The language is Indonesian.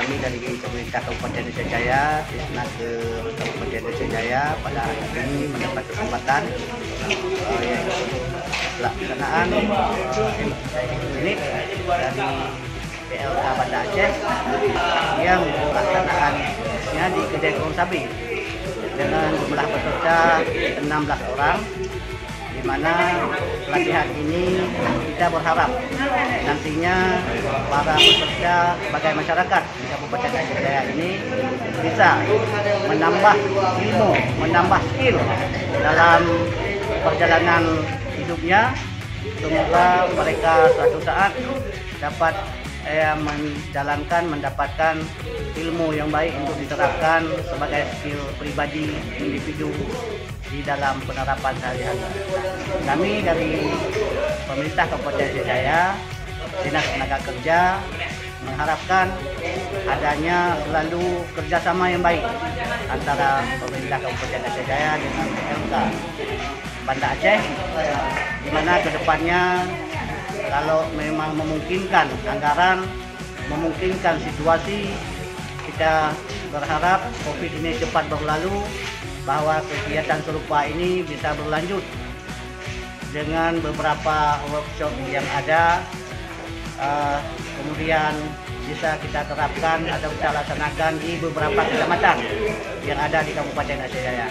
kami dari pemerintah Kabupaten Desa Jaya, Disnaker Kabupaten Desa Jaya pada hari ini mendapat kesempatan pelaksanaan unit dari PLK Banda Aceh yang pelaksanaannya di Kedai Kurung Sabi dengan jumlah peserta 16 orang, di mana pelatihan ini kita berharap nantinya para peserta sebagai masyarakat di Kabupaten Aceh Jaya ini bisa menambah ilmu, menambah skill dalam perjalanan hidupnya. Semoga mereka suatu saat dapat mendapatkan ilmu yang baik untuk diterapkan sebagai skill pribadi individu di dalam penerapan sehari-hari. Kami dari pemerintah Kabupaten Aceh Jaya, Dinas Tenaga Kerja, mengharapkan adanya selalu kerjasama yang baik antara pemerintah Kabupaten Aceh Jaya dengan PLK Banda Aceh, di mana kedepannya kalau memang memungkinkan anggaran, memungkinkan situasi, kita berharap COVID ini cepat berlalu, bahwa kegiatan serupa ini bisa berlanjut dengan beberapa workshop yang ada, kemudian bisa kita terapkan atau kita laksanakan di beberapa kecamatan yang ada di Kabupaten Aceh Jaya.